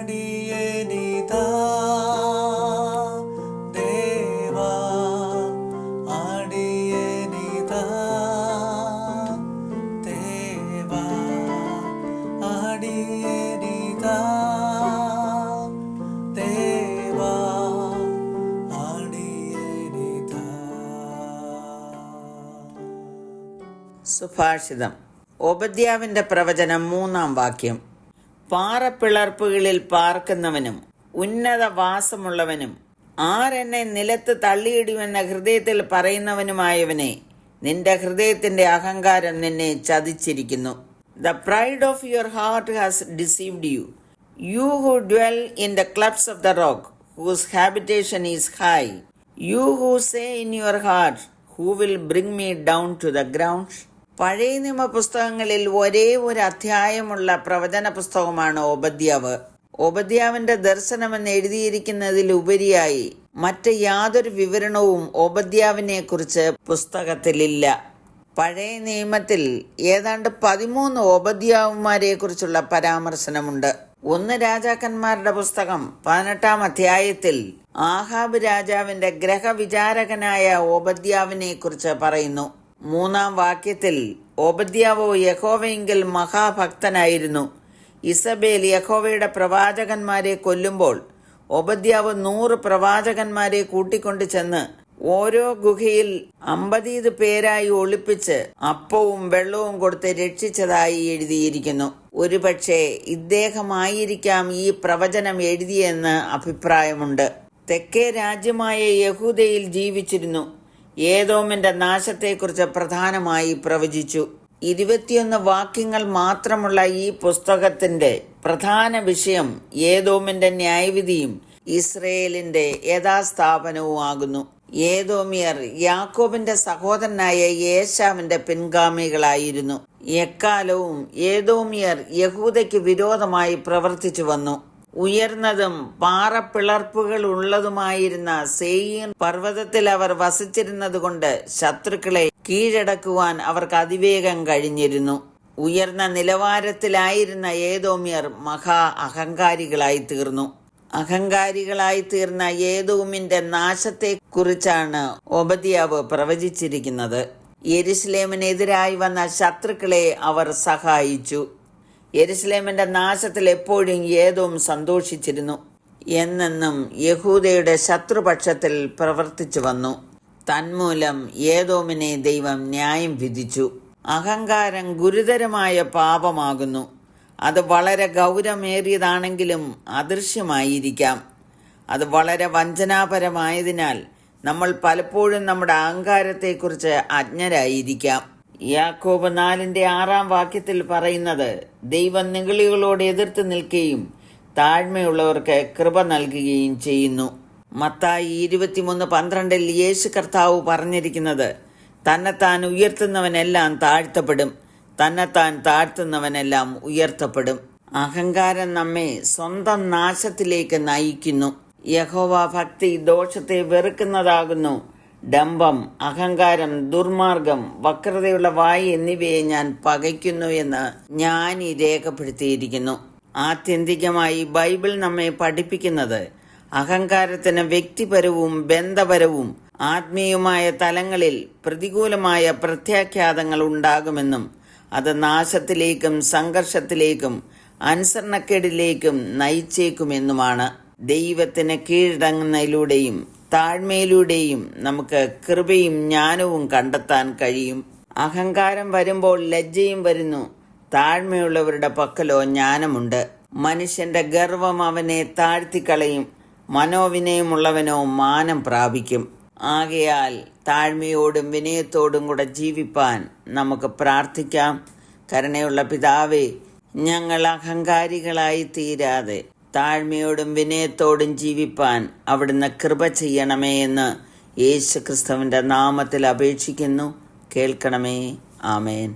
അടിയനിതാ ദേവാ അടിയനിതാ ദേവാ അടിയനിതാ ദേവാ അടിയനിതാ. സുഭാഷിതം. ഓബദ്യാവിന്റെ പ്രവചനം 3-ാം വാക്യം. പാറപ്പിളർപ്പുകളിൽ പാർക്കുന്നവനും ഉന്നത വാസമുള്ളവനും ആരെന്നെ നിലത്ത് തള്ളിയിടുമെന്ന ഹൃദയത്തിൽ പറയുന്നവനുമായവനെ, നിന്റെ ഹൃദയത്തിന്റെ അഹങ്കാരം നിന്നെ ചതിച്ചിരിക്കുന്നു. The pride of your heart has deceived you. You who dwell in the clefts of the rock, whose habitation is high. You who say in your heart, who will bring me down to the ground? പഴയ നിയമ പുസ്തകങ്ങളിൽ ഒരേ ഒരു അധ്യായമുള്ള പ്രവചന പുസ്തകമാണ് ഓബദ്യാവ്. ഓബദ്യാവിന്റെ ദർശനമെന്ന് എഴുതിയിരിക്കുന്നതിലുപരിയായി മറ്റ് യാതൊരു വിവരണവും ഓബദ്യാവിനെ കുറിച്ച് പുസ്തകത്തിലില്ല. പഴയ നിയമത്തിൽ ഏതാണ്ട് 13 ഓബദ്യാവുമാരെ കുറിച്ചുള്ള പരാമർശനമുണ്ട്. 1 രാജാക്കന്മാരുടെ പുസ്തകം 18-ാം അധ്യായത്തിൽ ആഹാബ് രാജാവിന്റെ ഗ്രഹവിചാരകനായ ഓബദ്യാവിനെ കുറിച്ച് പറയുന്നു. 3-ാം വാക്യത്തിൽ ഓബദ്യാവോ യഹോവയെങ്കിൽ മഹാഭക്തനായിരുന്നു. ഇസബേൽ യഹോവയുടെ പ്രവാചകന്മാരെ കൊല്ലുമ്പോൾ ഓബദ്യാവ് 100 പ്രവാചകന്മാരെ കൂട്ടിക്കൊണ്ടു ചെന്ന് ഓരോ ഗുഹയിൽ 50 പേരായി ഒളിപ്പിച്ച് അപ്പവും വെള്ളവും കൊടുത്ത് രക്ഷിച്ചതായി എഴുതിയിരിക്കുന്നു. ഒരുപക്ഷെ ഇദ്ദേഹമായിരിക്കാം ഈ പ്രവചനം എഴുതിയെന്ന് അഭിപ്രായമുണ്ട്. തെക്കേ രാജ്യമായ യഹൂദയിൽ ജീവിച്ചിരുന്നു. ഏദോമിന്റെ നാശത്തെക്കുറിച്ച് പ്രധാനമായി പ്രവചിച്ചു. 21 വാക്യങ്ങൾ മാത്രമുള്ള ഈ പുസ്തകത്തിന്റെ പ്രധാന വിഷയം ഏദോമിന്റെ ന്യായവിധിയും ഇസ്രയേലിന്റെ യഥാസ്ഥാപനവും ആകുന്നു. ഏദോമിയർ യാക്കോബിന്റെ സഹോദരനായ ഏശാവിന്റെ പിൻഗാമികളായിരുന്നു. എക്കാലവും ഏദോമിയർ യഹൂദയ്ക്ക് വിരോധമായി പ്രവർത്തിച്ചു വന്നു. ഉയർന്നതും പാറപ്പിളർപ്പുകൾ ഉള്ളതുമായിരുന്ന സേയീർ പർവ്വതത്തിൽ അവർ വസിച്ചിരുന്നതുകൊണ്ട് ശത്രുക്കളെ കീഴടക്കുവാൻ അവർക്ക് അതിവേഗം കഴിഞ്ഞിരുന്നു. ഉയർന്ന നിലവാരത്തിലായിരുന്ന ഏദോമ്യർ മഹാ അഹങ്കാരികളായി തീർന്നു. അഹങ്കാരികളായി തീർന്ന ഏദോമിന്റെ നാശത്തെക്കുറിച്ചാണ് ഓബദ്യാവ് പ്രവചിച്ചിരിക്കുന്നത്. യെരുശലേമിനെതിരായി വന്ന ശത്രുക്കളെ അവർ സഹായിച്ചു. യെരുശലേമിന്റെ നാശത്തിൽ എപ്പോഴും ഏദോം സന്തോഷിച്ചിരുന്നു. എന്നെന്നും യഹൂദയുടെ ശത്രുപക്ഷത്തിൽ പ്രവർത്തിച്ചു വന്നു. തന്മൂലം ഏദോമിനെ ദൈവം ന്യായം വിധിച്ചു. അഹങ്കാരം ഗുരുതരമായ പാപമാകുന്നു. അത് വളരെ ഗൗരവമേറിയതാണെങ്കിലും അദൃശ്യമായിരിക്കാം. അത് വളരെ വഞ്ചനാപരമായതിനാൽ നമ്മൾ പലപ്പോഴും നമ്മുടെ അഹങ്കാരത്തെക്കുറിച്ച് അജ്ഞരായിരിക്കാം. യാക്കോബ് 4-ന്റെ 6-ാം വാക്യത്തിൽ പറയുന്നത്, ദൈവം നിഗളികളോട് എതിർത്ത് നിൽക്കുകയും താഴ്മയുള്ളവർക്ക് കൃപ നൽകുകയും ചെയ്യുന്നു. മത്തായി 23:12 യേശു കർത്താവ് പറഞ്ഞിരിക്കുന്നത്, തന്നെത്താൻ ഉയർത്തുന്നവനെല്ലാം താഴ്ത്തപ്പെടും, തന്നെത്താൻ താഴ്ത്തുന്നവനെല്ലാം ഉയർത്തപ്പെടും. അഹങ്കാരം നമ്മെ സ്വന്തം നാശത്തിലേക്ക് നയിക്കുന്നു. യഹോവ ഭക്തി ദോഷത്തെ വെറുക്കുന്നതാകുന്നു. ഡംഭം, അഹങ്കാരം, ദുർമാർഗം, വക്രതയുള്ള വായ് എന്നിവയെ ഞാൻ പകയ്ക്കുന്നു എന്ന് ജ്ഞാനി രേഖപ്പെടുത്തിയിരിക്കുന്നു. ആത്യന്തികമായി ബൈബിൾ നമ്മെ പഠിപ്പിക്കുന്നത് അഹങ്കാരത്തിന് വ്യക്തിപരവും ബന്ധപരവും ആത്മീയമായ തലങ്ങളിൽ പ്രതികൂലമായ പ്രത്യാഘാതങ്ങൾ ഉണ്ടാകുമെന്നും അത് നാശത്തിലേക്കും സംഘർഷത്തിലേക്കും അനുസരണക്കേടിലേക്കും നയിച്ചേക്കുമെന്നുമാണ്. ദൈവത്തിന് കീഴടങ്ങുന്നതിലൂടെയും താഴ്മയിലൂടെയും നമുക്ക് കൃപയും ജ്ഞാനവും കണ്ടെത്താൻ കഴിയും. അഹങ്കാരം വരുമ്പോൾ ലജ്ജയും വരുന്നു. താഴ്മയുള്ളവരുടെ പക്കലോ ജ്ഞാനമുണ്ട്. മനുഷ്യന്റെ ഗർവം അവനെ താഴ്ത്തിക്കളയും. മനോവിനയമുള്ളവനോ മാനം പ്രാപിക്കും. ആകയാൽ താഴ്മയോടും വിനയത്തോടും കൂടെ ജീവിപ്പാൻ നമുക്ക് പ്രാർത്ഥിക്കാം. കരുണയുള്ള പിതാവേ, ഞങ്ങൾ അഹങ്കാരികളായി തീരാതെ താഴ്മയോടും വിനയത്തോടും ജീവിപ്പാൻ അവിടുന്ന് കൃപ ചെയ്യണമേ എന്ന് യേശുക്രിസ്തുവിന്റെ നാമത്തിൽ അപേക്ഷിക്കുന്നു. കേൾക്കണമേ. ആമേൻ.